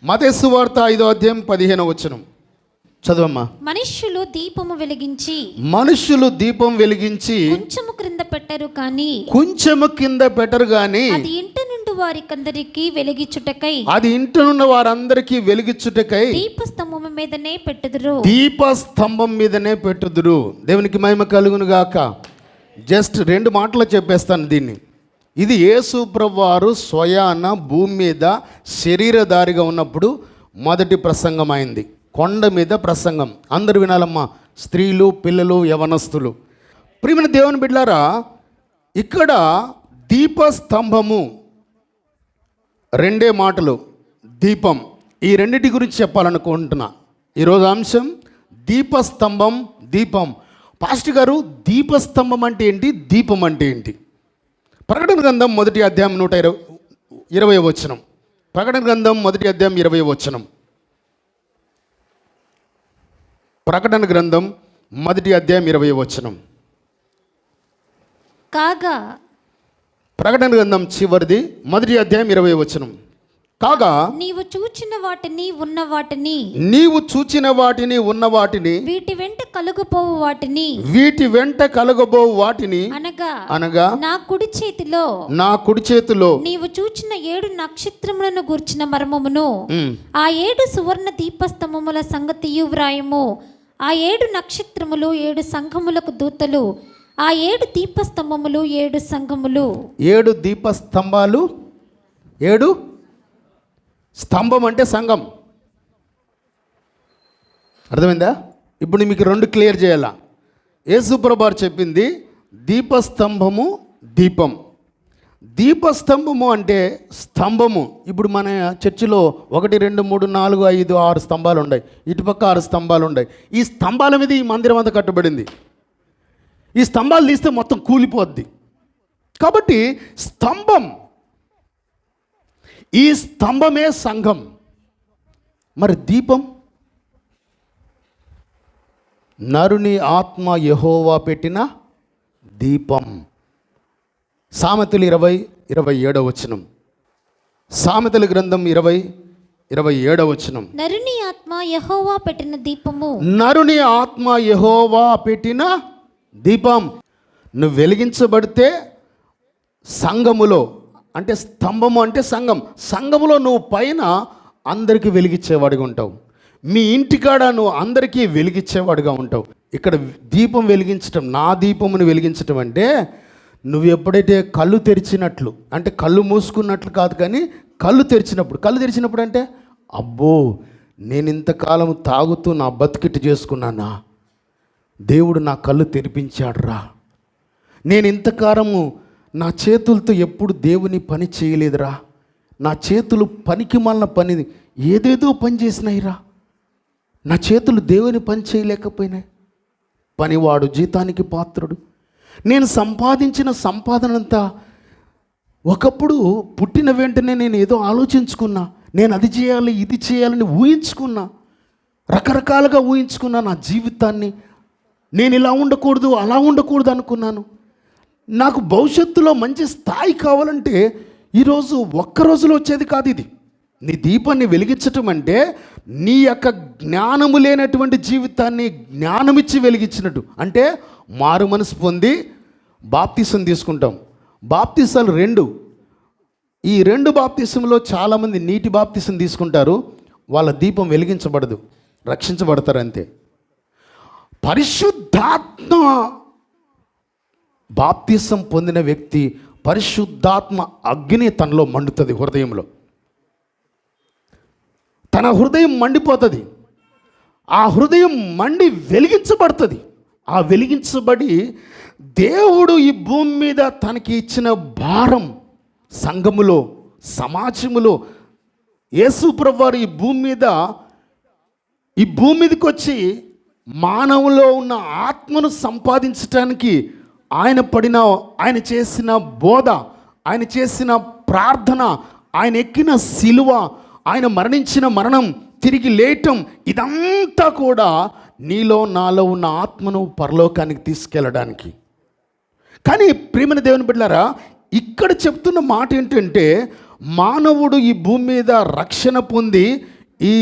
మత్తయి సువార్త 5వ అధ్యాయం 15వ వచనం చదవమ్మా. మనుష్యులు దీపము వెలిగించి కొంచెము క్రింద పెట్టరు కానీ అది ఇంట నుండి వారందరికీ వెలిగించుటకై దీపస్తంభం మీదనే పెట్టుదురు. దేవునికి మహిమ కలుగును గాక. జస్ట్ 2 మాటలు చెప్పేస్తాను దీన్ని. ఇది యేసు ప్రభువారు స్వయాన భూమి మీద శరీరధారిగా ఉన్నప్పుడు మొదటి ప్రసంగం అయింది. కొండ మీద ప్రసంగం. అందరు వినాలమ్మా, స్త్రీలు, పిల్లలు, యవనస్తులు. ప్రియమైన దేవుని బిడ్డలారా, ఇక్కడ దీపస్తంభము 2 మాటలు, దీపం, ఈ రెండిటి గురించి చెప్పాలనుకుంటున్నా. ఈరోజు అంశం దీపస్తంభం, దీపం. పాస్టర్ గారు, దీపస్తంభం అంటే ఏంటి, దీపం అంటే ఏంటి? ప్రకటన గ్రంథం 1వ అధ్యాయం 120వ వచనం. ప్రకటన గ్రంథం 1వ అధ్యాయం 20వ వచనం. ప్రకటన గ్రంథం 1వ అధ్యాయం 20వ వచనం. కాగా ప్రకటన గ్రంథం చివరిది 1వ అధ్యాయం 20వ వచనం. కాగా నీవు చూచిన వాటిని ఉన్న వాటిని వీటి వెంట కలుగబోవు వాటిని అనగా నా కుడి చేతిలో నీవు చూచిన 7 నక్షత్రములను గూర్చిన మర్మమును, ఆ 7 సువర్ణ దీపస్తంభముల సంగతియు వ్రాయము. ఆ 7 నక్షత్రములు 7 సంఘములకు దూతలు, ఆ 7 దీపస్తంభములు 7 సంఘములు. 7 దీపస్తంభాలు, 7 స్తంభం అంటే సంఘం. అర్థమైందా? ఇప్పుడు మీకు 2 క్లియర్ చేయాలా. యేసు ప్రభువారు చెప్పింది దీపస్తంభము, దీపం. దీపస్తంభము అంటే స్తంభము. ఇప్పుడు మన చర్చిలో 1 2 3 4 5 6 స్తంభాలు ఉన్నాయి. ఇటుపక్క 6 స్తంభాలు ఉన్నాయి. ఈ స్తంభాల మీద ఈ మందిరం అంతా కట్టబడింది. ఈ స్తంభాలు తీస్తే మొత్తం కూలిపోద్ది. కాబట్టి స్తంభం, ఈ స్తంభమే సంఘం. మరి దీపం, నరుని ఆత్మ యెహోవా పెట్టిన దీపం. సామెతలు 20:27 వచనం. సామెతల గ్రంథం 20:27 వచనం. నరుని ఆత్మ యెహోవా పెట్టిన దీపము. నరుని ఆత్మ యెహోవా పెట్టిన దీపం. నువ్వు వెలిగించబడితే సంఘములో, అంటే స్తంభము అంటే సంఘం, సంఘములో నువ్వు పైన అందరికీ వెలిగించేవాడిగా ఉంటావు. మీ ఇంటికాడ నువ్వు అందరికీ వెలిగించేవాడిగా ఉంటావు. ఇక్కడ దీపం వెలిగించటం, నా దీపమును వెలిగించటం అంటే నువ్వు ఎప్పుడైతే కళ్ళు తెరిచినట్లు, అంటే కళ్ళు మూసుకున్నట్లు కాదు, కానీ కళ్ళు తెరిచినప్పుడు అంటే అబ్బో, నేను ఇంతకాలం తాగుతూ నా బతికిట్టు చేసుకున్నానా, దేవుడు నా కళ్ళు తెరిపించాడు రా. నేను ఇంతకాలము నా చేతులతో ఎప్పుడు దేవుని పని చేయలేదురా. నా చేతులు పనికి మాలిన పని ఏదేదో పని చేసినాయిరా. నా చేతులు దేవుని పని చేయలేకపోయినాయి. పనివాడు జీతానికి పాత్రుడు. నేను సంపాదించిన సంపాదనంతా ఒకప్పుడు పుట్టిన వెంటనే నేను ఏదో ఆలోచించుకున్నా, నేను అది చేయాలి ఇది చేయాలని ఊహించుకున్నా, రకరకాలుగా ఊహించుకున్నా నా జీవితాన్ని. నేను ఇలా ఉండకూడదు అలా ఉండకూడదు అనుకున్నాను. నాకు భవిష్యత్తులో మంచి స్థాయి కావాలంటే ఈరోజు ఒక్క రోజులో వచ్చేది కాదు ఇది. నీ దీపాన్ని వెలిగించటం అంటే నీ యొక్క జ్ఞానము లేనటువంటి జీవితాన్ని జ్ఞానమిచ్చి వెలిగించినట్టు. అంటే మారు మనసు పొంది బాప్తిసం తీసుకుంటాం. బాప్తిసాలు 2. ఈ 2 బాప్తిసంలో చాలామంది నీటి బాప్తిసం తీసుకుంటారు, వాళ్ళ దీపం వెలిగించబడదు, రక్షించబడతారు అంతే. పరిశుద్ధాత్మ బాప్తిసం పొందిన వ్యక్తి, పరిశుద్ధాత్మ అగ్ని తనలో మండుతుంది. హృదయంలో తన హృదయం మండిపోతుంది. ఆ హృదయం మండి వెలిగించబడుతుంది. ఆ వెలిగించబడి దేవుడు ఈ భూమి మీద తనకి ఇచ్చిన భారం, సంఘములో, సమాజములో, యేసు ప్రభువారు ఈ భూమి మీదకి వచ్చి మానవులో ఉన్న ఆత్మను సంపాదించటానికి ఆయన చేసిన బోధ, ఆయన చేసిన ప్రార్థన, ఆయన ఎక్కిన సిలువ, ఆయన మరణించిన మరణం, తిరిగి లేయటం, ఇదంతా కూడా నీలో నాలో ఉన్న ఆత్మను పరలోకానికి తీసుకెళ్ళడానికి. కానీ ప్రియమైన దేవుని బిడ్డలారా, ఇక్కడ చెప్తున్న మాట ఏంటంటే మానవుడు ఈ భూమి మీద రక్షణ పొంది ఈ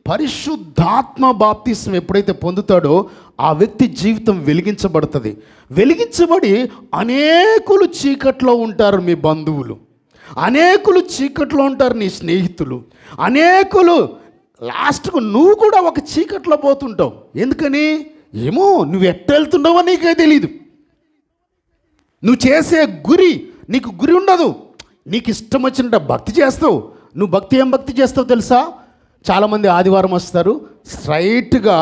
పరిశుద్ధాత్మ బాప్తిస్మం ఎప్పుడైతే పొందుతాడో ఆ వ్యక్తి జీవితం వెలిగించబడుతుంది. వెలిగించబడి అనేకులు చీకట్లో ఉంటారు, మీ బంధువులు అనేకులు చీకట్లో ఉంటారు, నీ స్నేహితులు అనేకులు. లాస్ట్కు నువ్వు కూడా ఒక చీకట్లో పోతుంటావు. ఎందుకని? ఏమో నువ్వు ఎట్టెళ్తున్నావో నీకే తెలీదు. నువ్వు చేసే నీకు గురి ఉండదు. నీకు ఇష్టం వచ్చినట్టు భక్తి చేస్తావు. నువ్వు ఏం భక్తి చేస్తావు తెలుసా? చాలామంది ఆదివారం వస్తారు, స్ట్రైట్గా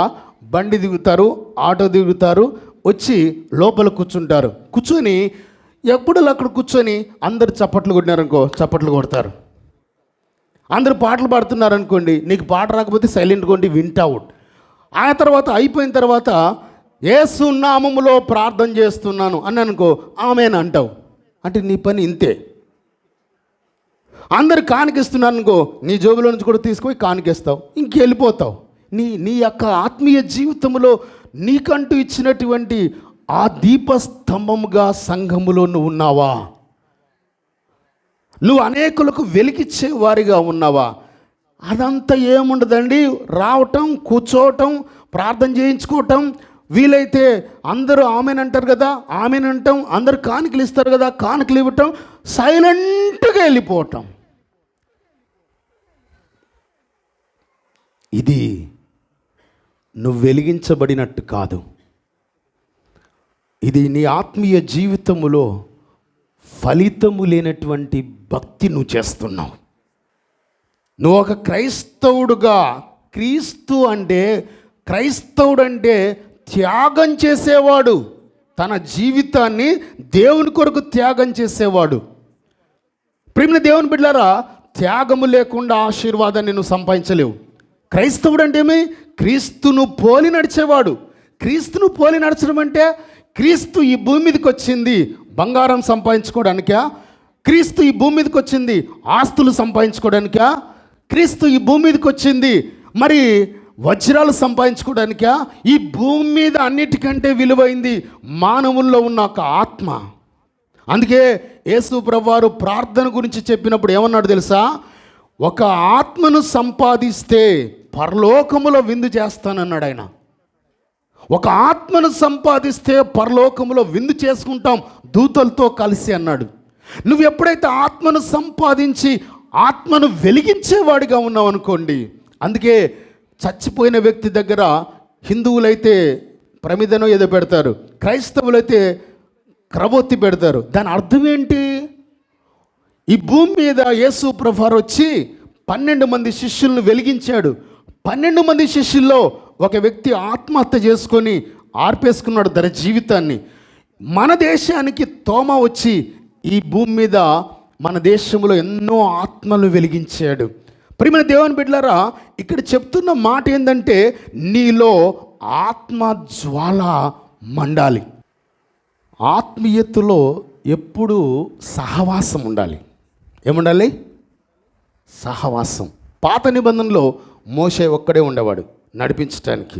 బండి దిగుతారు, ఆటో దిగుతారు, వచ్చి లోపల కూర్చుంటారు. కూర్చొని ఎప్పుడు అక్కడ కూర్చొని అందరు చప్పట్లు కొట్టినారనుకో, చప్పట్లు కొడతారు. అందరూ పాటలు పాడుతున్నారనుకోండి, నీకు పాట రాకపోతే సైలెంట్గా ఉండి వింటావు. ఆ తర్వాత అయిపోయిన తర్వాత యేసు నామములో ప్రార్థన చేస్తున్నాను అని అనుకో, ఆమెను అంటావు. అంటే నీ పని ఇంతే. అందరు కానికిస్తున్నారు అనుకో, నీ జోబులో నుంచి కూడా తీసుకొని కానికేస్తావు, ఇంకెళ్ళిపోతావు. నీ యొక్క ఆత్మీయ జీవితంలో నీకంటూ ఇచ్చినటువంటి ఆ దీపస్తంభముగా సంఘములో నువ్వు ఉన్నావా? నువ్వు అనేకులకు వెలికిచ్చే వారిగా ఉన్నావా? అదంతా ఏముండదండి. రావటం, కూర్చోవటం, ప్రార్థన చేయించుకోవటం, వీలైతే అందరూ ఆమెనంటారు కదా, ఆమెనంటాం, అందరు కానుకలు ఇస్తారు కదా, కానుకలు ఇవ్వటం, సైలెంట్గా వెళ్ళిపోవటం. ఇది నువ్వు వెలిగించబడినట్టు కాదు. ఇది నీ ఆత్మీయ జీవితములో ఫలితము లేనటువంటి భక్తి నువ్వు చేస్తున్నావు. నువ్వు ఒక క్రైస్తవుడుగా, క్రైస్తవుడు అంటే త్యాగం చేసేవాడు. తన జీవితాన్ని దేవుని కొరకు త్యాగం చేసేవాడు. ప్రియమైన దేవుని బిడ్డలారా, త్యాగము లేకుండా ఆశీర్వాదాన్ని నువ్వు సంపాదించలేవు. క్రైస్తవుడు అంటే ఏమి? క్రీస్తును పోలి నడిచేవాడు. క్రీస్తును పోలి నడచడం అంటే, క్రీస్తు ఈ భూమి మీదకి వచ్చింది బంగారం సంపాదించుకోవడానికా? క్రీస్తు ఈ భూమి మీదకి వచ్చింది ఆస్తులు సంపాదించుకోవడానికా? క్రీస్తు ఈ భూమి మీదకి వచ్చింది మరి వజ్రాలు సంపాదించుకోవడానికా? ఈ భూమి మీద అన్నిటికంటే విలువైంది మానవుల్లో ఉన్న ఒక ఆత్మ. అందుకే యేసు ప్రభువారు ప్రార్థన గురించి చెప్పినప్పుడు ఏమన్నాడు తెలుసా? ఒక ఆత్మను సంపాదిస్తే పరలోకములో విందు చేస్తానన్నాడు ఆయన. ఒక ఆత్మను సంపాదిస్తే పరలోకములో విందు చేసుకుంటాం దూతలతో కలిసి అన్నాడు. నువ్వు ఎప్పుడైతే ఆత్మను సంపాదించి ఆత్మను వెలిగించేవాడిగా ఉన్నావు అనుకోండి. అందుకే చచ్చిపోయిన వ్యక్తి దగ్గర హిందువులైతే ప్రమిదనో ఏదో పెడతారు, క్రైస్తవులైతే క్రవొత్తి పెడతారు. దాని అర్థం ఏంటి? ఈ భూమి మీద యేసు ప్రభువారు వచ్చి 12 మంది శిష్యులను వెలిగించాడు. 12 మంది శిష్యుల్లో ఒక వ్యక్తి ఆత్మహత్య చేసుకొని ఆర్పేసుకున్నాడు తన జీవితాన్ని. మన దేశానికి తోమా వచ్చి ఈ భూమి మీద మన దేశంలో ఎన్నో ఆత్మలు వెలిగించాడు. ప్రియమైన దేవుని బిడ్డలారా, ఇక్కడ చెప్తున్న మాట ఏంటంటే, నీలో ఆత్మ జ్వాల మండాలి. ఆత్మీయతలో ఎప్పుడూ సహవాసం ఉండాలి. ఏముండాలి? సహవాసం. పాత నిబంధనలో మోషే ఒక్కడే ఉండేవాడు నడిపించడానికి.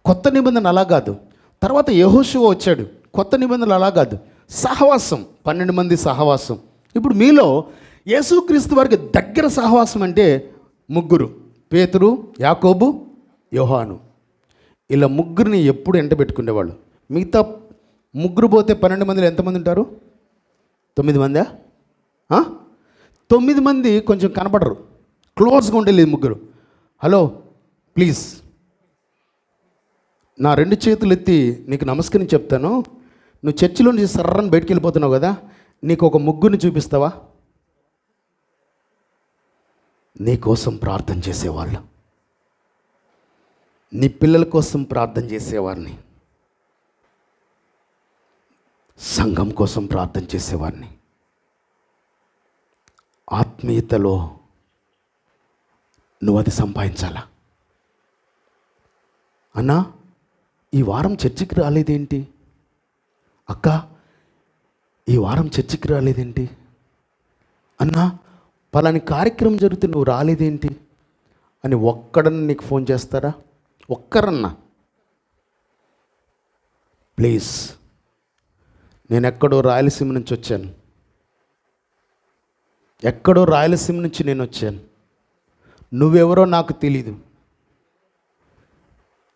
కొత్త నిబంధన అలా కాదు. తర్వాత యెహోషువ వచ్చాడు. కొత్త నిబంధనలు అలా కాదు, సహవాసం. 12 మంది సహవాసం. ఇప్పుడు మీలో యేసుక్రీస్తు వారికి దగ్గర సహవాసం అంటే 3: పేతురు, యాకోబు, యోహాను. ఇలా 3ని ఎప్పుడు ఎంట పెట్టుకునేవాళ్ళు. మిగతా 3 పోతే 12 మందిలో ఎంతమంది ఉంటారు? 9 మందా? 9 మంది కొంచెం కనపడరు, క్లోజ్గా ఉండలేదు 3. హలో ప్లీజ్, నా 2 చేతులు ఎత్తి నీకు నమస్కరించి చెప్తాను. నువ్వు చర్చిలో నుంచి సర్రని బయటికి వెళ్ళిపోతున్నావు కదా, నీకు ఒక 3ని చూపిస్తావా? నీ కోసం ప్రార్థన చేసేవాళ్ళు, నీ పిల్లల కోసం ప్రార్థన చేసేవారిని, సంఘం కోసం ప్రార్థన చేసేవారిని. ఆత్మీయతలో నువ్వు అది సంపాదించాలా? అన్నా, ఈ వారం చర్చికి రాలేదేంటి? అక్క, ఈ వారం చర్చికి రాలేదేంటి? అన్నా, పలాని కార్యక్రమం జరిగితే నువ్వు రాలేదేంటి అని ఒక్కడన్నా నీకు ఫోన్ చేస్తారా? ఒక్కరన్నా? ప్లీజ్, నేను ఎక్కడో రాయలసీమ నుంచి వచ్చాను, ఎక్కడో రాయలసీమ నుంచి నేను వచ్చాను. నువ్వెవరో నాకు తెలీదు,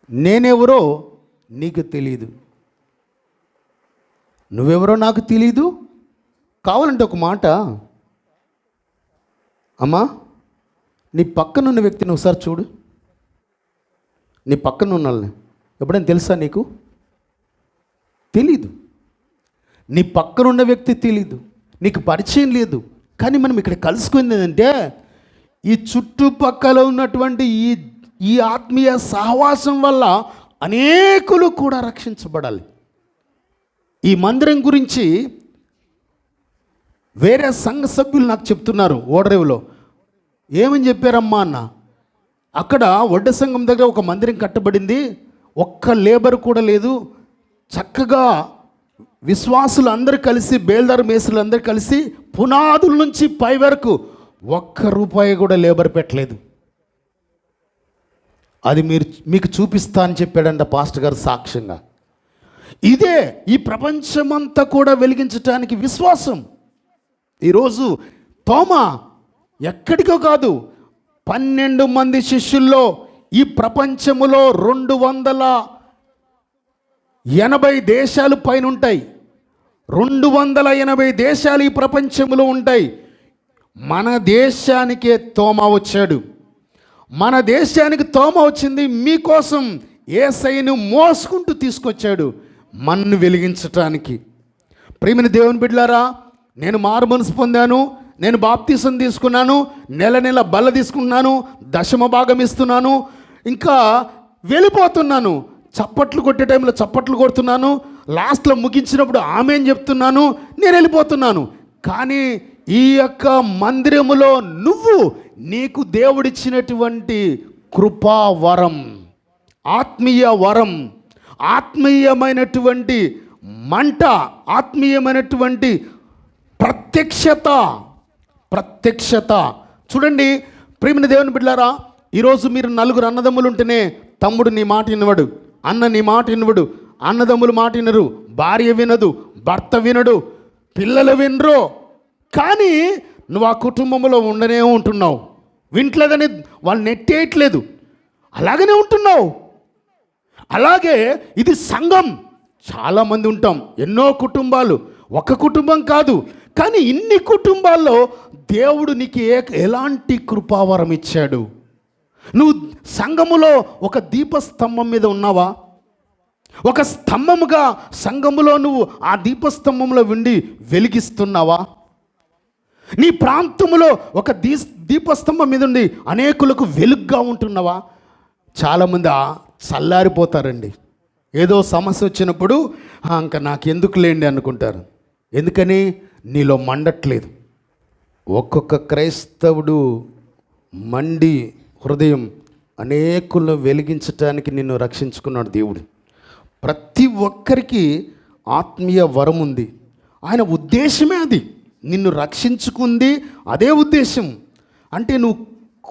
నేనెవరో నీకు తెలీదు. నువ్వెవరో నాకు తెలీదు. కావాలంటే ఒక మాట, అమ్మా నీ పక్కనున్న వ్యక్తిని ఒకసారి చూడు. నీ పక్కన ఉన్న వాళ్ళని ఎప్పుడైనా తెలుసా నీకు? తెలీదు. నీ పక్కనున్న వ్యక్తి తెలీదు, నీకు పరిచయం లేదు. కానీ మనం ఇక్కడ కలుసుకుంది ఏంటంటే ఈ చుట్టుపక్కల ఉన్నటువంటి ఈ ఆత్మీయ సహవాసం వల్ల అనేకులు కూడా రక్షించబడాలి. ఈ మందిరం గురించి వేరే సంఘ సభ్యులు నాకు చెప్తున్నారు. ఓడరేవులో ఏమని చెప్పారమ్మా అన్న, అక్కడ వడ్డ సంఘం దగ్గర ఒక మందిరం కట్టబడింది, ఒక్క లేబర్ కూడా లేదు, చక్కగా విశ్వాసులు అందరూ కలిసి, బేల్దారు మేసులు అందరూ కలిసి పునాదుల నుంచి పై వరకు ₹1 కూడా లేబర్ పెట్టలేదు. అది మీకు చూపిస్తా అని చెప్పాడంట పాస్టర్ గారు సాక్ష్యంగా. ఇదే ఈ ప్రపంచమంతా కూడా వెలిగించటానికి విశ్వాసం. ఈరోజు తోమా ఎక్కడికో కాదు, 12 మంది శిష్యుల్లో ఈ ప్రపంచములో 280 దేశాలు పైన ఉంటాయి. 280 దేశాలు ఈ ప్రపంచంలో ఉంటాయి. మన దేశానికే తోమా వచ్చాడు. మన దేశానికి తోమా వచ్చింది మీకోసం. యేసయ్యను మోసుకుంటూ తీసుకొచ్చాడు మన్ను వెలిగించటానికి. ప్రియమైన దేవుని బిడ్డలారా, నేను మారుమనసు పొందాను, నేను బాప్తీసం తీసుకున్నాను, నెల నెల బల్ల తీసుకున్నాను, దశమ భాగం ఇస్తున్నాను, ఇంకా వెళ్ళిపోతున్నాను. చప్పట్లు కొట్టే టైంలో చప్పట్లు కొడుతున్నాను, లాస్ట్లో ముగించినప్పుడు ఆమెన్ చెప్తున్నాను, నేను వెళ్ళిపోతున్నాను. కానీ ఈ యొక్క మందిరములో నువ్వు నీకు దేవుడిచ్చినటువంటి కృపా వరం, ఆత్మీయ వరం, ఆత్మీయమైనటువంటి మంట, ఆత్మీయమైనటువంటి ప్రత్యక్షత. చూడండి ప్రియమైన దేవుని బిడ్డలారా, ఈరోజు మీరు 4 అన్నదమ్ములు ఉంటేనే తమ్ముడు నీ మాట వినవడు, అన్న నీ మాట వినవడు, అన్నదమ్ములు మాట వినరు, భార్య వినదు, భర్త వినడు, పిల్లలు వినరు. కానీ నువ్వు ఆ కుటుంబంలో ఉండనే ఉంటున్నావు. వింట్లేదని వాళ్ళు నెట్టేయట్లేదు, అలాగనే ఉంటున్నావు. అలాగే ఇది సంఘం, చాలామంది ఉంటాం, ఎన్నో కుటుంబాలు, ఒక కుటుంబం కాదు. కానీ ఇన్ని కుటుంబాల్లో దేవుడు నీకు ఎలాంటి కృపావరం ఇచ్చాడు? నువ్వు సంఘములో ఒక దీపస్తంభం మీద ఉన్నావా? ఒక స్తంభముగా సంఘములో నువ్వు ఆ దీపస్తంభంలో ఉండి వెలిగిస్తున్నావా? నీ ప్రాంతములో ఒక దీపస్తంభం మీద ఉండి అనేకులకు వెలుగ్గా ఉంటున్నావా? చాలామంది చల్లారిపోతారండి. ఏదో సమస్య వచ్చినప్పుడు ఇంకా నాకెందుకు లేండి అనుకుంటారు. ఎందుకని? నీలో మండట్లేదు. ఒక్కొక్క క్రైస్తవుడు మండి హృదయం అనేకులను వెలిగించటానికి నిన్ను రక్షించుకున్నాడు దేవుడు. ప్రతి ఒక్కరికి ఆత్మీయ వరం ఉంది. ఆయన ఉద్దేశమే అది, నిన్ను రక్షించుకుంది అదే ఉద్దేశం. అంటే నువ్వు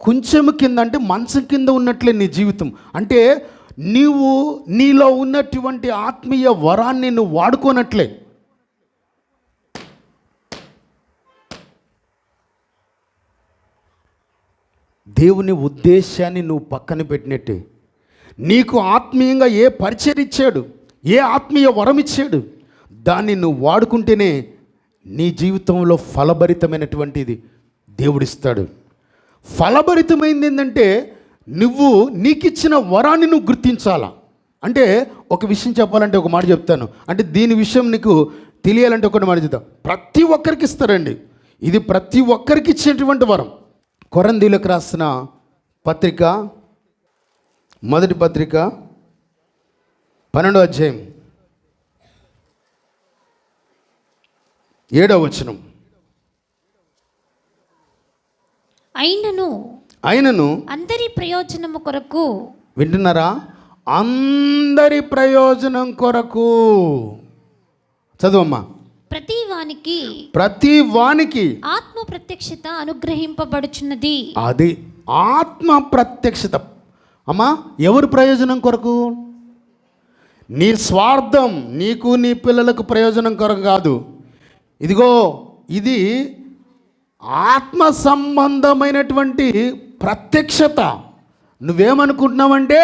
కొంచెం కింద, అంటే మంచం కింద ఉన్నట్లే నీ జీవితం. అంటే నీలో ఉన్నటువంటి ఆత్మీయ వరాన్ని నువ్వు వాడుకోనట్లే. దేవుని ఉద్దేశాన్ని నువ్వు పక్కన పెట్టినట్టే. నీకు ఆత్మీయంగా ఏ పరిచయం ఇచ్చాడు, ఏ ఆత్మీయ వరం ఇచ్చాడు, దాన్ని నువ్వు వాడుకుంటేనే నీ జీవితంలో ఫలభరితమైనటువంటిది దేవుడిస్తాడు. ఫలభరితమైంది ఏంటంటే నువ్వు నీకిచ్చిన వరాన్ని నువ్వు గుర్తించాలా. అంటే ఒక విషయం చెప్పాలంటే ఒక మాట చెప్తాను, అంటే దీని విషయం నీకు తెలియాలంటే ఒకటి మాట చెప్తాను. ప్రతి ఒక్కరికి ఇస్తారండి, ఇది ప్రతి ఒక్కరికి ఇచ్చేటువంటి వరం. కొరంథీయులకు రాసిన పత్రిక, మొదటి పత్రిక 12వ అధ్యాయం 7వ వచనం. అయినను అందరి ప్రయోజనము కొరకు, వింటున్నారా? అందరి ప్రయోజనం కొరకు. చదువమ్మా. ప్రతి వానికి ఆత్మ ప్రత్యక్షత అనుగ్రహింపబడుచున్నది. అది ఆత్మ ప్రత్యక్షత. అమ్మా, ఎవరి ప్రయోజనం కొరకు? నీ స్వార్థం, నీకు నీ పిల్లలకు ప్రయోజనం కొరకు కాదు. ఇదిగో ఇది ఆత్మ సంబంధమైనటువంటి ప్రత్యక్షత. నువ్వేమనుకుంటున్నావంటే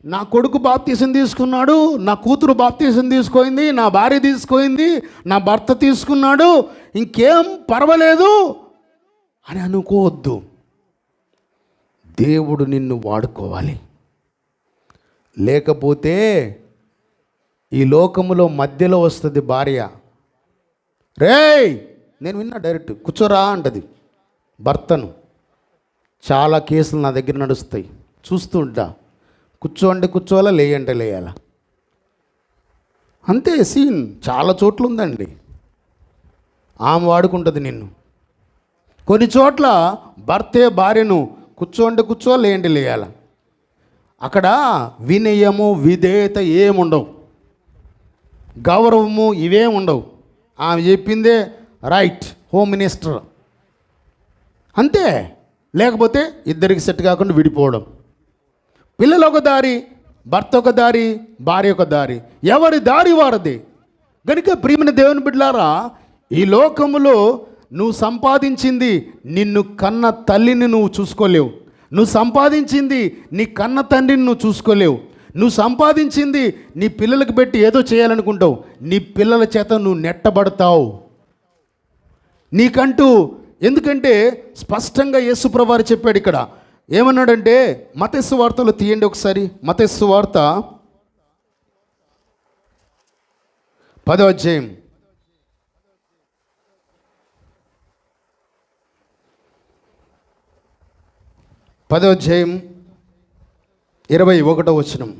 నా కొడుకు బాప్తీసం తీసుకున్నాడు, నా కూతురు బాప్తీసం తీసుకుంది, నా భార్య తీసుకుంది, నా భర్త తీసుకున్నాడు, ఇంకేం పర్వాలేదు అని అనుకోవద్దు. దేవుడు నిన్ను వాడుకోవాలి. లేకపోతే ఈ లోకములో మధ్యలో వస్తుంది భార్య, రేయ్ నేను విన్నా డైరెక్ట్ కూర్చోరా అంటది భర్తను. చాలా కేసులు నా దగ్గర నడుస్తాయి, చూస్తూ ఉంటా. కూర్చోండి కూర్చోవాలా, లేయంటే లేయాలా, అంతే సీన్. చాలా చోట్ల ఉందండి. ఆమె వాడుకుంటుంది నిన్ను. కొన్ని చోట్ల భర్తే భార్యను కూర్చోండి కూర్చోవాలి, లేయంటే లేయాలా. అక్కడ వినయము విధేయత ఏముండవు, గౌరవము ఇవేం ఉండవు. ఆమె చెప్పిందే రైట్, హోమ్ మినిస్టర్ అంతే. లేకపోతే ఇద్దరికి సెట్ కాకుండా విడిపోవడం. పిల్లలు ఒక దారి, భర్త ఒక దారి, భార్య ఒక దారి, ఎవరి దారి వారది. కనుక ప్రియమైన దేవుని బిడ్డలారా, ఈ లోకములో నువ్వు సంపాదించింది నిన్ను కన్న తల్లిని నువ్వు చూసుకోలేవు. నువ్వు సంపాదించింది నీ కన్న తండ్రిని నువ్వు చూసుకోలేవు. నువ్వు సంపాదించింది నీ పిల్లలకు పెట్టి ఏదో చేయాలనుకుంటావు. నీ పిల్లల చేత నువ్వు నెట్టబడతావు. నీకంటూ ఎందుకంటే స్పష్టంగా యేసుప్రభువు వారు చెప్పాడు ఇక్కడ. ఏమన్నాడంటే మత్తయి సువార్తలో తీయండి ఒకసారి. మత్తయి సువార్త 10వ అధ్యాయం 21వ వచనం.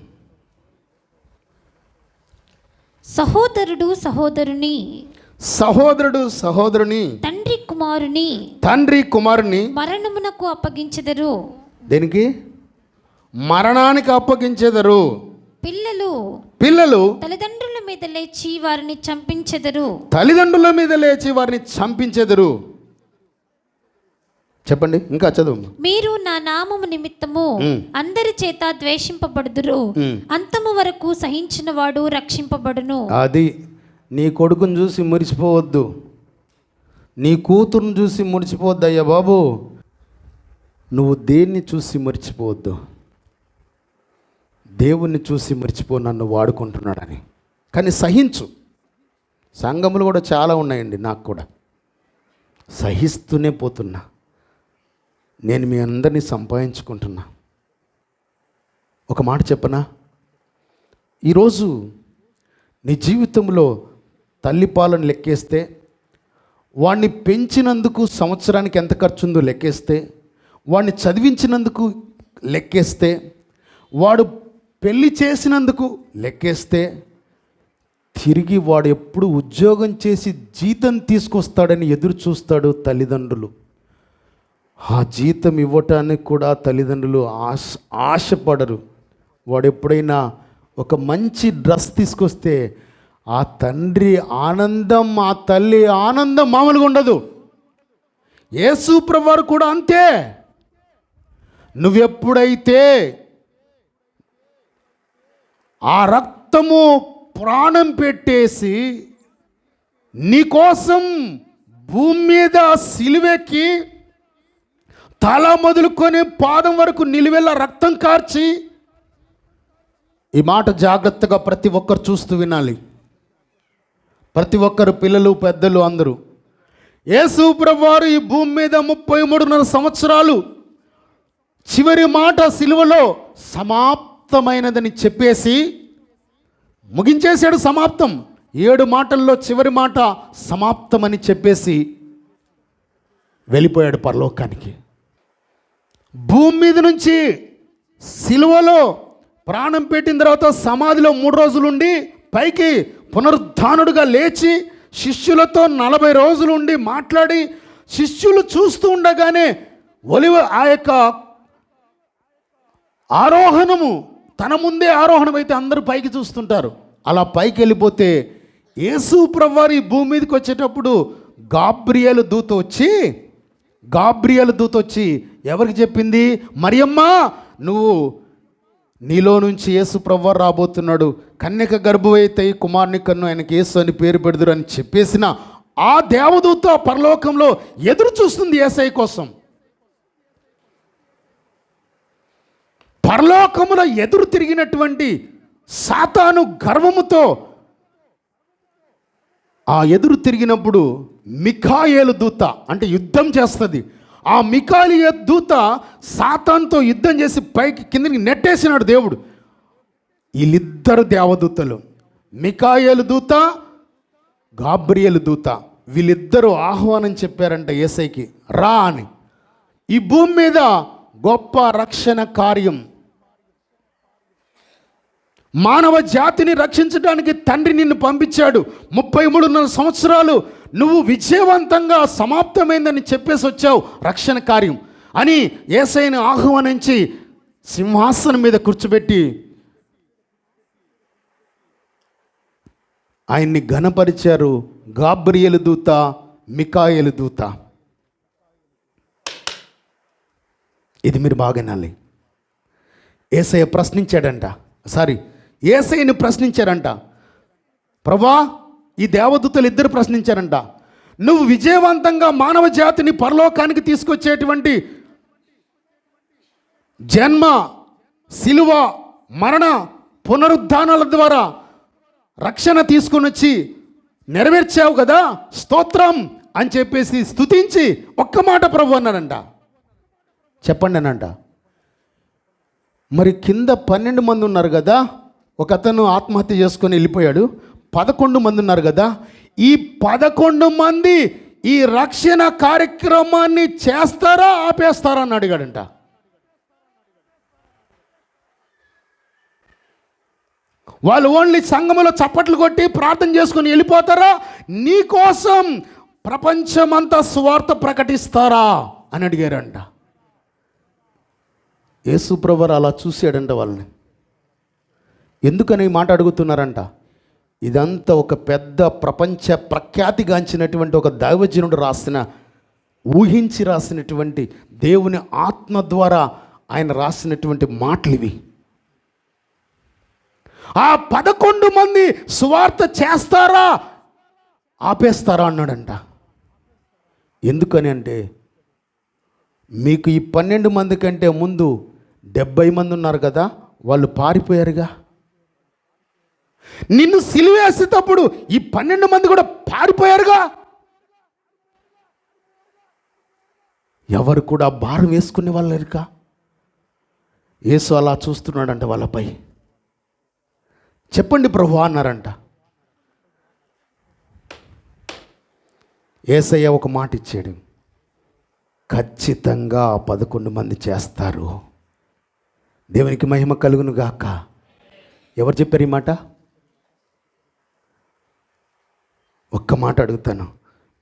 సహోదరుడు సహోదరుని తండ్రి కుమారుని మరణమునకు అప్పగించెదరు. దేనికి? మరణానికి అప్పగించెదరు. పిల్లలు తల్లిదండ్రుల మీద లేచి వారిని చంపించెదరు. చెప్పండి ఇంకా చదువు. మీరు నా నామము నిమిత్తము అందరి చేత ద్వేషింపబడుదురు, అంతము వరకు సహించిన వాడు రక్షింపబడును. అది నీ కొడుకుని చూసి మురిసిపోవద్దు, నీ కూతురుని చూసి మురిసిపోవద్దు. అయ్యా బాబు, నువ్వు దేన్ని చూసి మురిచిపోవద్దు, దేవుణ్ణి చూసి మురిచిపో, నన్ను వాడుకుంటున్నాడని. కానీ సహించు. సంఘములు కూడా చాలా ఉన్నాయండి, నాకు కూడా సహిస్తూనే పోతున్నా. నేను మీ అందరినీ సంపాదించుకుంటున్నా. ఒక మాట చెప్పనా, ఈరోజు నీ జీవితంలో తల్లిపాలను లెక్కేస్తే, వాడిని పెంచినందుకు సంవత్సరానికి ఎంత ఖర్చు ఉందో లెక్కేస్తే, వాడిని చదివించినందుకు లెక్కేస్తే, వాడు పెళ్లి చేసినందుకు లెక్కేస్తే, తిరిగి వాడు ఎప్పుడు ఉద్యోగం చేసి జీతం తీసుకొస్తాడని ఎదురు చూస్తాడు తల్లిదండ్రులు. ఆ జీతం ఇవ్వటానికి కూడా తల్లిదండ్రులు ఆశపడరు. వాడు ఎప్పుడైనా ఒక మంచి డ్రెస్ తీసుకొస్తే ఆ తండ్రి ఆనందం, ఆ తల్లి ఆనందం మామూలుగా ఉండదు. యేసు ప్రభువారు కూడా అంతే. నువ్వెప్పుడైతే ఆ రక్తము ప్రాణం పెట్టేసి నీకోసం భూమి మీద సిలువెక్కి తల మొదలుకొని పాదం వరకు నిలువెల్ల రక్తం కార్చి, ఈ మాట జాగ్రత్తగా ప్రతి ఒక్కరు చూస్తూ వినాలి. ప్రతి ఒక్కరు, పిల్లలు పెద్దలు అందరూ. యేసు ప్రభువారు ఈ భూమి మీద 33.5 సంవత్సరాలు చివరి మాట సిలువలో సమాప్తమైనదని చెప్పేసి ముగించేశాడు. సమాప్తం. 7 మాటల్లో చివరి మాట సమాప్తమని చెప్పేసి వెళ్ళిపోయాడు పరలోకానికి. భూమి మీద నుంచి సిలువలో ప్రాణం పెట్టిన తర్వాత సమాధిలో 3 రోజులుండి పైకి పునరుద్ధానుడుగా లేచి శిష్యులతో 40 రోజులు ఉండి మాట్లాడి, శిష్యులు చూస్తూ ఉండగానే ఆ యొక్క ఆరోహణము తన ముందే ఆరోహణం అయితే అందరూ పైకి చూస్తుంటారు. అలా పైకి వెళ్ళిపోతే యేసు ప్రభువారు ఈ భూమి మీదకి వచ్చేటప్పుడు గాబ్రియేలు దూత వచ్చి ఎవరికి చెప్పింది? మరియమ్మ, నువ్వు నీలో నుంచి యేసు ప్రభువారు రాబోతున్నాడు, కన్యక గర్భవతి కుమారుని కన్ను, ఆయనకి యేసు అని పేరు పెడుదురు అని చెప్పేసిన ఆ దేవదూత పరలోకంలో ఎదురు చూస్తుంది యేసయ్య కోసం. పరలోకములో ఎదురు తిరిగినటువంటి సాతాను గర్వముతో ఆ ఎదురు తిరిగినప్పుడు మిఖాయేలు దూత అంటే యుద్ధం చేస్తుంది. ఆ మిఖాయేలు దూత సాతానుతో యుద్ధం చేసి పైకి కిందకి నెట్టేసినాడు దేవుడు. వీళ్ళిద్దరు దేవదూతలు, మిఖాయేలు దూత, గాబ్రియేలు దూత, వీళ్ళిద్దరూ ఆహ్వానం చెప్పారంట యేసయ్యకి, రా అని. ఈ భూమి మీద గొప్ప రక్షణ కార్యం, మానవ జాతిని రక్షించడానికి తండ్రి నిన్ను పంపించాడు. 33.5 సంవత్సరాలు నువ్వు విజయవంతంగా సమాప్తమైందని చెప్పేసి వచ్చావు రక్షణ కార్యం అని యేసయ్యను ఆహ్వానించి సింహాసనం మీద కూర్చోబెట్టి ఆయన్ని ఘనపరిచారు గాబ్రియేలు దూత, మిఖాయేలు దూత. ఇది మీరు బాగా వినాలి. యేసయ్య ప్రశ్నించాడంట, యేసయ్యని ప్రశ్నించారంట. ప్రభా, ఈ దేవదూతలు ఇద్దరు ప్రశ్నించారంట, నువ్వు విజయవంతంగా మానవ జాతిని పరలోకానికి తీసుకొచ్చేటువంటి జన్మ, శిలువ, మరణ, పునరుద్ధానాల ద్వారా రక్షణ తీసుకుని వచ్చి నెరవేర్చావు కదా, స్తోత్రం అని చెప్పేసి స్తుతించి ఒక్క మాట ప్రభు అన్నారంట. చెప్పండి అనంట. మరి కింద 12 మంది ఉన్నారు కదా, ఒక అతను ఆత్మహత్య చేసుకొని వెళ్ళిపోయాడు. 11 మంది ఉన్నారు కదా, ఈ 11 మంది ఈ రక్షణ కార్యక్రమాన్ని చేస్తారా ఆపేస్తారా అని అడిగాడంట. వాళ్ళు ఓన్లీ సంఘములో చప్పట్లు కొట్టి ప్రార్థన చేసుకుని వెళ్ళిపోతారా, నీ కోసం ప్రపంచమంతా సువార్త ప్రకటిస్తారా అని అడిగారంట. యేసు ప్రభువు అలా చూశాడంట వాళ్ళని. ఎందుకని ఈ మాట అడుగుతున్నారంట? ఇదంతా ఒక పెద్ద ప్రపంచ ప్రఖ్యాతిగాంచినటువంటి ఒక దైవజనుడు ఊహించి రాసినటువంటి దేవుని ఆత్మ ద్వారా ఆయన రాసినటువంటి మాటలు ఇవి. ఆ 11 మంది సువార్త చేస్తారా ఆపేస్తారా అన్నాడంట. ఎందుకని అంటే, మీకు ఈ 12 మంది కంటే ముందు 70 మంది ఉన్నారు కదా, వాళ్ళు పారిపోయారుగా. నిన్ను సిలువేసేటప్పుడు ఈ 12 మంది కూడా పారిపోయారుగా. ఎవరు కూడా భారం వేసుకునే వాళ్ళు లేరుగా. యేసు అలా చూస్తున్నాడంట వాళ్ళపై. చెప్పండి ప్రభువా అన్నారంట. యేసయ్య ఒక మాట ఇచ్చాడు, ఖచ్చితంగా 11 మంది చేస్తారు. దేవునికి మహిమ కలుగును గాక. ఎవరు చెప్పారు ఈ మాట? ఒక్క మాట అడుగుతాను,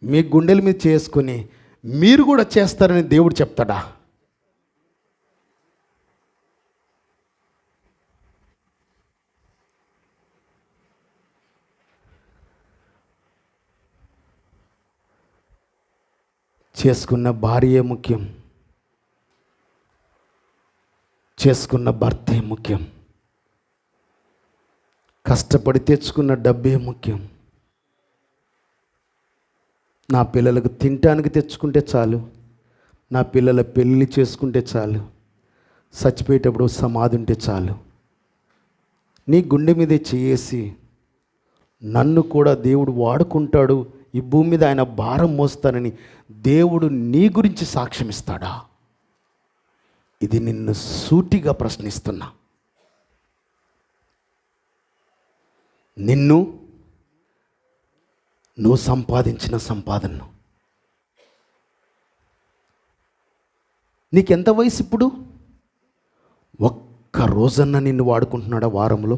మీ గుండెల మీద చేసుకుని మీరు కూడా చేస్తారని దేవుడు చెప్తాడా? చేసుకున్న భార్యే ముఖ్యం, చేసుకున్న భర్తే ముఖ్యం, కష్టపడి తెచ్చుకున్న డబ్బే ముఖ్యం. నా పిల్లలకు తినటానికి తెచ్చుకుంటే చాలు, నా పిల్లల పెళ్ళి చేసుకుంటే చాలు, చచ్చిపోయేటప్పుడు సమాధి ఉంటే చాలు. నీ గుండె మీదే చేసి నన్ను కూడా దేవుడు వాడుకుంటాడు, ఈ భూమి మీద ఆయన భారం మోస్తానని దేవుడు నీ గురించి సాక్ష్యం ఇస్తాడా? ఇది నిన్ను సూటిగా ప్రశ్నిస్తున్నా. నువ్వు సంపాదించిన సంపాదనను, నీకెంత వయసు ఇప్పుడు? ఒక్క రోజన్నా నిన్ను వాడుకుంటున్నాడా? వారంలో,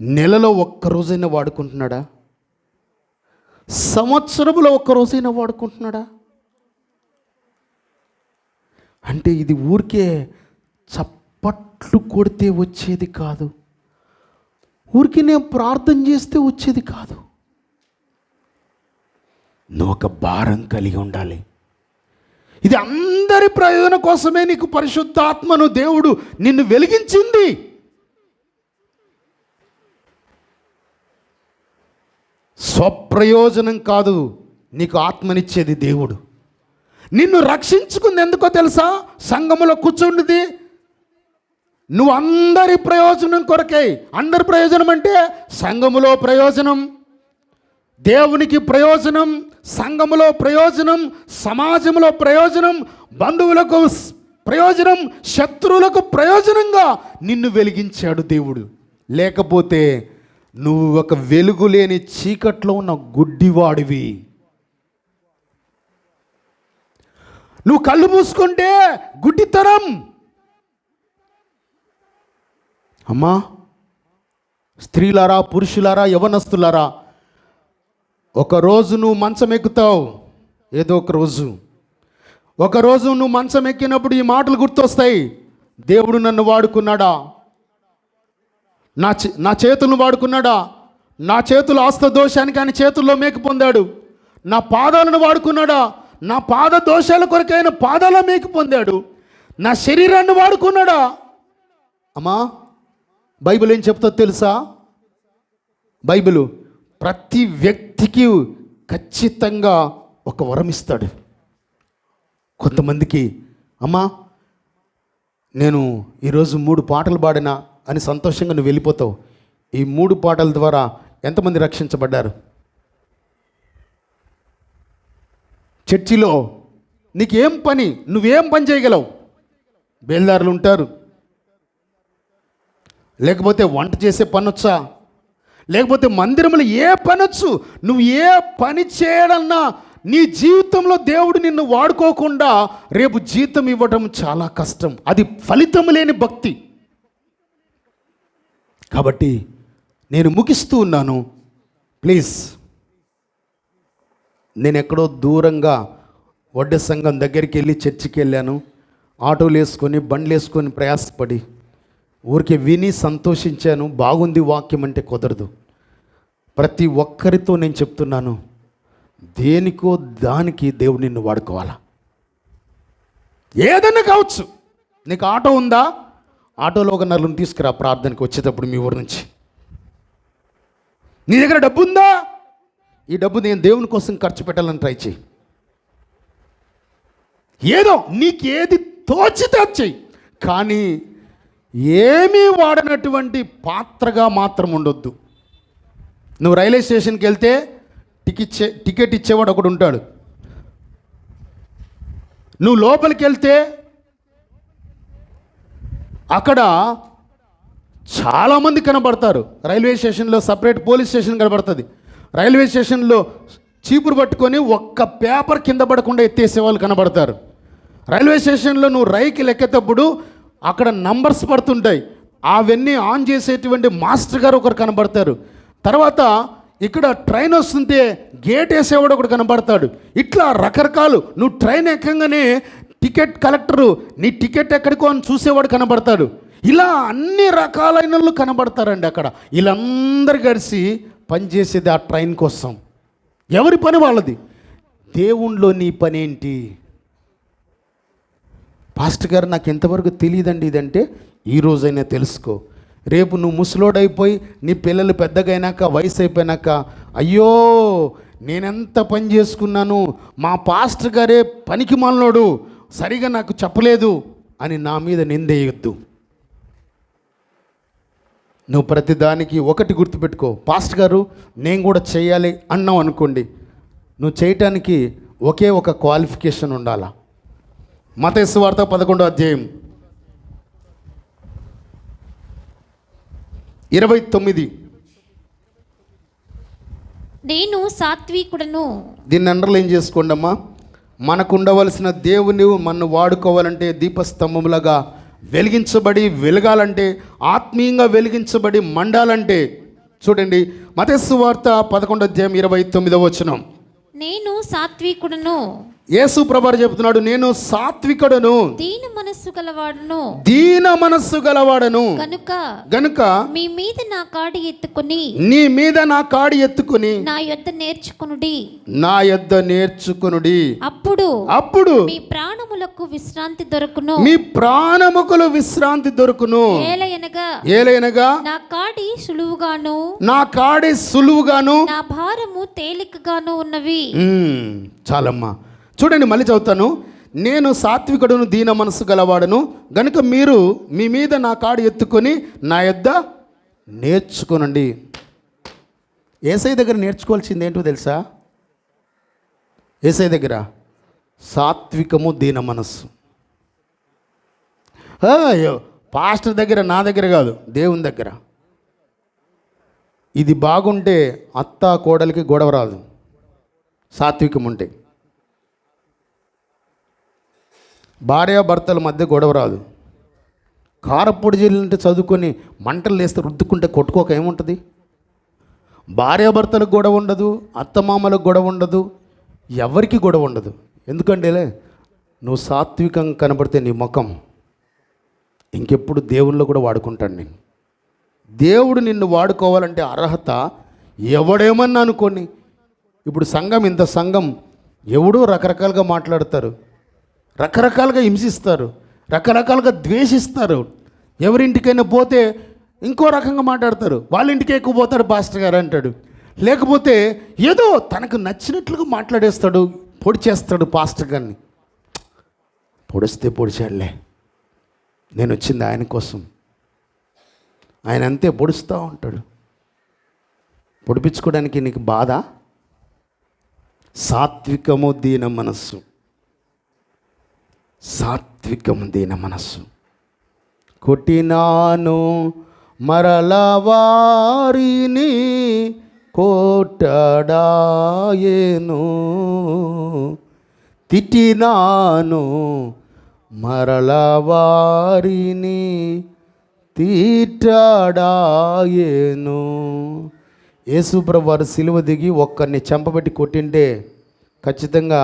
నెలలో ఒక్క రోజైనా వాడుకుంటున్నాడా? సంవత్సరంలో ఒక్క రోజైనా వాడుకుంటున్నాడా? అంటే ఇది ఊరికే చప్పట్లు కొడితే వచ్చేది కాదు, ఊరికే నేను ప్రార్థన చేస్తే వచ్చేది కాదు. నువ్వు ఒక భారం కలిగి ఉండాలి. ఇది అందరి ప్రయోజనం కోసమే నీకు పరిశుద్ధాత్మను దేవుడు నిన్ను వెలిగించింది. స్వప్రయోజనం కాదు నీకు ఆత్మనిచ్చేది దేవుడు. నిన్ను రక్షించుకుంది ఎందుకో తెలుసా? సంఘములో కూర్చుండిది నువ్వు అందరి ప్రయోజనం కొరకై. అందరి ప్రయోజనం అంటే సంఘములో ప్రయోజనం, దేవునికి ప్రయోజనం, సంఘములో ప్రయోజనం, సమాజంలో ప్రయోజనం, బంధువులకు ప్రయోజనం, శత్రువులకు ప్రయోజనంగా నిన్ను వెలిగించాడు దేవుడు. లేకపోతే నువ్వు ఒక వెలుగు లేని చీకట్లో ఉన్న గుడ్డివాడివి. నువ్వు కళ్ళు మూసుకుంటే గుడ్డితనం. అమ్మా, స్త్రీలారా, పురుషులారా, యవనస్తులారా, ఒకరోజు నువ్వు మంచం ఎక్కుతావు. ఏదో ఒకరోజు నువ్వు మంచం ఎక్కినప్పుడు ఈ మాటలు గుర్తొస్తాయి. దేవుడు నన్ను వాడుకున్నాడా? నా చేతులను వాడుకున్నాడా? నా చేతులు ఆస్త దోషానికి ఆయన చేతుల్లో మేకు పొందాడు. నా పాదాలను వాడుకున్నాడా? నా పాద దోషాల కొరకైన పాదాల మేకు పొందాడు. నా శరీరాన్ని వాడుకున్నాడా? అమ్మా, బైబిల్ ఏం చెప్తుందో తెలుసా? బైబిల్ ప్రతి వ్యక్తికి ఖచ్చితంగా ఒక వరం ఇస్తాడు. కొంతమందికి, అమ్మా నేను ఈరోజు 3 పాటలు పాడినా అని సంతోషంగా నువ్వు వెళ్ళిపోతావు. ఈ 3 పాటల ద్వారా ఎంతమంది రక్షించబడ్డారు? చర్చిలో నీకేం పని, నువ్వేం పని చేయగలవు? బేల్దారులు ఉంటారు. లేకపోతే వంట చేసే పని వచ్చా? లేకపోతే మందిరంలో ఏ పని వచ్చు? నువ్వు ఏ పని చేయడన్నా నీ జీవితంలో దేవుడు నిన్ను వాడుకోకుండా రేపు జీతం ఇవ్వడం చాలా కష్టం. అది ఫలితం లేని భక్తి. కాబట్టి నేను ముగిస్తూ ఉన్నాను. ప్లీజ్, నేను ఎక్కడో దూరంగా వడ్డె సంఘం దగ్గరికి వెళ్ళి చర్చికి వెళ్ళాను. ఆటోలు వేసుకొని, బండ్లు వేసుకొని ప్రయాసపడి ఊరికే విని సంతోషించాను. బాగుంది వాక్యం అంటే కుదరదు. ప్రతి ఒక్కరితో నేను చెప్తున్నాను, దేనికో దానికి దేవుడు నిన్ను వాడుకోవాలా. ఏదైనా కావచ్చు. నీకు ఆటో ఉందా? ఆటోలో ఒక నలుగురిని తీసుకురా ప్రార్థనకి వచ్చేటప్పుడు మీ ఊరి నుంచి. నీ దగ్గర డబ్బు ఉందా? ఈ డబ్బు నేను దేవుని కోసం ఖర్చు పెట్టాలని ట్రై చేయి. ఏదో నీకేది తోచితే చెయ్యి. కానీ ఏమీ వాడనటువంటి పాత్రగా మాత్రం ఉండొద్దు. నువ్వు రైల్వే స్టేషన్కి వెళ్తే టికెట్ ఇచ్చేవాడు ఒకడు ఉంటాడు. నువ్వు లోపలికి వెళ్తే అక్కడ చాలామంది కనబడతారు. రైల్వే స్టేషన్లో సపరేట్ పోలీస్ స్టేషన్ కనబడుతుంది. రైల్వే స్టేషన్లో చీపురు పట్టుకొని ఒక్క పేపర్ కింద పడకుండా ఎత్తేసే వాళ్ళు కనబడతారు. రైల్వే స్టేషన్లో నువ్వు రైకి ఎక్కేటప్పుడు అక్కడ నంబర్స్ పడుతుంటాయి. అవన్నీ ఆన్ చేసేటువంటి మాస్టర్ గారు ఒకరు కనబడతారు. తర్వాత ఇక్కడ ట్రైన్ వస్తుంటే గేట్ వేసేవాడు ఒకడు కనబడతాడు. ఇట్లా రకరకాలు. నువ్వు ట్రైన్ ఎక్కగానే టికెట్ కలెక్టరు నీ టికెట్ ఎక్కడికో అని చూసేవాడు కనబడతాడు. ఇలా అన్ని రకాలైన వాళ్ళు కనబడతారండి అక్కడ. వీళ్ళందరూ కలిసి పనిచేసేది ఆ ట్రైన్ కోసం. ఎవరి పని వాళ్ళది. దేవుణ్ణిలో నీ పని ఏంటి? పాస్టర్ గారు నాకు ఎంతవరకు తెలియదండి ఇదంటే, ఈరోజైనా తెలుసుకో. రేపు నువ్వు ముసలోడైపోయి నీ పిల్లలు పెద్దగైనాక, వయసు అయిపోయినాక, అయ్యో నేనెంత పని చేసుకున్నాను, మా పాస్టర్ గారే పనికి మాలినోడు, సరిగా నాకు చెప్పలేదు అని నా మీద నిందేయొద్దు. నువ్వు ప్రతిదానికి ఒకటి గుర్తుపెట్టుకో, పాస్టర్ గారు నేను కూడా చేయాలి అన్నావు అనుకోండి, నువ్వు చేయటానికి ఒకే ఒక క్వాలిఫికేషన్ ఉండాలా. మత్తయి సువార్త 11వ అధ్యాయం 29. నేను సాత్వికుడను. దీన్ని అండర్లైన్ చేసుకోండి అమ్మా. మనకు ఉండవలసిన దేవుని మనం వాడుకోవాలంటే దీపస్తంభములుగా వెలిగించబడి వెలగాలంటే, ఆత్మీయంగా వెలిగించబడి మండాలంటే, చూడండి మత్తయి సువార్త 11వ అధ్యాయం 29వ వచనం. నేను సాత్వికుడను. యేసు ప్రభువు చెప్తున్నాడు, నేను సాత్వికుడను, దీన మనస్సు గలవాడను, దీన మనస్సు గలవాడను, గనుక మీ మీద నా కాడి ఎత్తుకొని, నీ మీద నా కాడి ఎత్తుకొని నా యొద్ద నేర్చుకొనుడి, నా యొద్ద నేర్చుకొనుడి, అప్పుడు మీ ప్రాణములకు విశ్రాంతి దొరుకును. మీ ప్రాణములకు విశ్రాంతి దొరుకును. ఏలయనగా ఏలైనగా నా కాడి సులువుగాను నా కాడి సులువుగాను నా భారము తేలికగాను ఉన్నవి. చాలమ్మా. చూడండి, మళ్ళీ చదువుతాను. నేను సాత్వికుడును, దీన మనసు గలవాడను గనుక మీరు మీ మీద నా కాడి ఎత్తుకొని నా యొద్ద నేర్చుకోనండి. యేసయ్య దగ్గర నేర్చుకోవాల్సింది ఏంటో తెలుసా? యేసయ్య దగ్గర సాత్వికము, దీన మనస్సు. పాస్టర్ దగ్గర, నా దగ్గర కాదు, దేవుని దగ్గర. ఇది బాగుంటే అత్త కోడలికి గొడవ రాదు, సాత్వికం ఉంటే. భార్యాభర్తల మధ్య గొడవ రాదు. కారపొడి జీలంటే చదువుకొని మంటలు లేస్తే రుద్దుకుంటే కొట్టుకోక ఏముంటుంది? భార్యాభర్తలకు గొడవ ఉండదు, అత్తమామలకు గొడవ ఉండదు, ఎవరికి గొడవ ఉండదు. ఎందుకంటే నువ్వు సాత్వికంగా కనబడితే నీ ముఖం ఇంకెప్పుడు దేవుళ్ళు కూడా వాడుకుంటాను నేను. దేవుడు నిన్ను వాడుకోవాలంటే అర్హత ఎవడేమన్నా అనుకోని. ఇప్పుడు సంఘం, ఇంత సంఘం ఎవడో రకరకాలుగా మాట్లాడతారు, రకరకాలుగా హింసిస్తారు, రకరకాలుగా ద్వేషిస్తారు. ఎవరింటికైనా పోతే ఇంకో రకంగా మాట్లాడతారు. వాళ్ళ ఇంటికి ఎక్కువ పోతాడు పాస్టర్ గారు అంటాడు. లేకపోతే ఏదో తనకు నచ్చినట్లుగా మాట్లాడేస్తాడు, పొడిచేస్తాడు పాస్టర్ గారిని. పొడిస్తే పొడిచాడులే, నేను వచ్చింది ఆయన కోసం. ఆయన అంతే పొడుస్తూ ఉంటాడు. పొడిపించుకోవడానికి నీకు బాధ? సాత్వికము, దీన మనస్సు. సాత్వికము, దీన మనస్సు. కొట్టినాను మరల వారిని కోటడాయేను, తిట్టినాను మరల వారిని తీటాడాయేను. యేసుప్రభు వారు సిలువ దిగి ఒక్కరిని చెంపబెట్టి కొట్టింటే ఖచ్చితంగా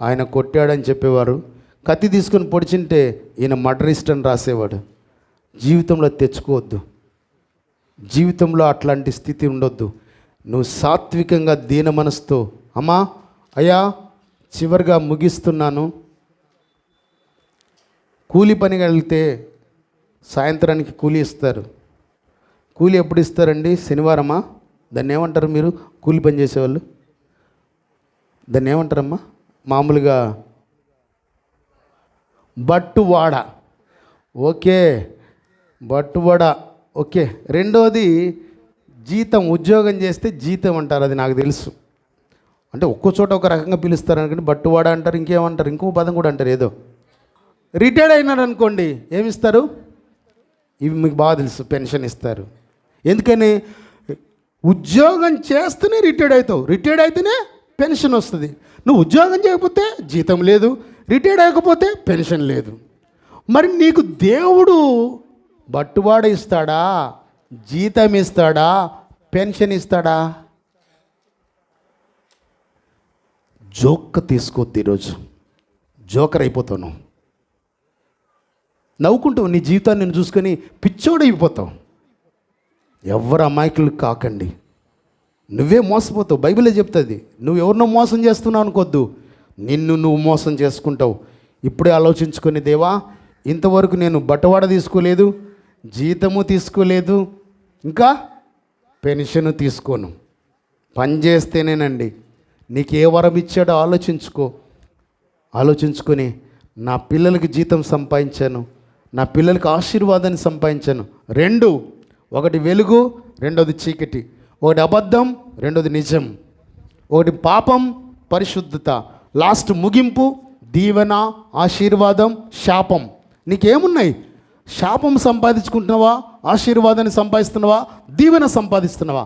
ఆయన కొట్టాడని చెప్పేవారు. కత్తి తీసుకొని పొడిచింటే ఈయన మర్డరిస్ట్ అని రాసేవాడు. జీవితంలో తెచ్చుకోవద్దు, జీవితంలో అట్లాంటి స్థితి ఉండొద్దు. నువ్వు సాత్వికంగా దీన మనసుతో, అమ్మా అయ్యా చివరిగా ముగిస్తున్నాను. కూలి పనికి వెళ్తే సాయంత్రానికి కూలి ఇస్తారు. కూలి ఎప్పుడు ఇస్తారండి? శనివారమా? దాన్ని ఏమంటారు మీరు? కూలి పని చేసేవాళ్ళు దాన్ని ఏమంటారమ్మా? మామూలుగా బట్టువాడ. ఓకే, బట్టువాడ. ఓకే. రెండోది జీతం. ఉద్యోగం చేస్తే జీతం అంటారు, అది నాకు తెలుసు. అంటే ఒక్కో చోట ఒక రకంగా పిలుస్తారు అనుకోండి. బట్టువాడ అంటారు, ఇంకేమంటారు, ఇంకో పదం కూడా అంటారు ఏదో. రిటైర్డ్ అయినారు అనుకోండి, ఏమిస్తారు? ఇవి మీకు బాగా తెలుసు, పెన్షన్ ఇస్తారు. ఎందుకని? ఉద్యోగం చేస్తేనే రిటైర్డ్ అవుతావు, రిటైర్డ్ అయితేనే పెన్షన్ వస్తుంది. నువ్వు ఉద్యోగం చేయకపోతే జీతం లేదు, రిటైర్డ్ అవ్వకపోతే పెన్షన్ లేదు. మరి నీకు దేవుడు బట్టువాడ ఇస్తాడా, జీతం ఇస్తాడా, పెన్షన్ ఇస్తాడా? జోక్ తీసుకోవద్దు. ఈరోజు జోకర్ అయిపోతావు. నవ్వుకుంటావు, నీ జీవితాన్ని నేను చూసుకొని పిచ్చోడైపోతావు. ఎవరు అమాయకులు కాకండి, నువ్వే మోసపోతావు. బైబిలే చెప్తుంది, నువ్వు ఎవరినో మోసం చేస్తున్నావు అనుకోద్దు, నిన్ను నువ్వు మోసం చేసుకుంటావు. ఇప్పుడే ఆలోచించుకొని, దేవా ఇంతవరకు నేను బట్టవాడ తీసుకోలేదు, జీతము తీసుకోలేదు, ఇంకా పెన్షన్ తీసుకోను. పని చేస్తేనేనండి. నీకు ఏ వరం ఇచ్చాడో ఆలోచించుకొని నా పిల్లలకి జీతం సంపాదించాను, నా పిల్లలకి ఆశీర్వాదాన్ని సంపాదించాను. రెండు, ఒకటి వెలుగు, రెండోది చీకటి. ఒకటి అబద్ధం, రెండోది నిజం. ఒకటి పాపం, పరిశుద్ధత, లాస్ట్ ముగింపు, దీవెన, ఆశీర్వాదం, శాపం. నీకేమున్నాయి? శాపం సంపాదించుకుంటున్నావా, ఆశీర్వాదాన్ని సంపాదిస్తున్నావా, దీవెన సంపాదిస్తున్నావా?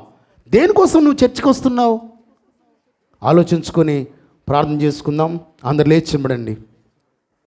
దేనికోసం నువ్వు చర్చికి వస్తున్నావు? ఆలోచించుకొని ప్రార్థన చేసుకుందాం. అందరు లేచి నిలబడండి.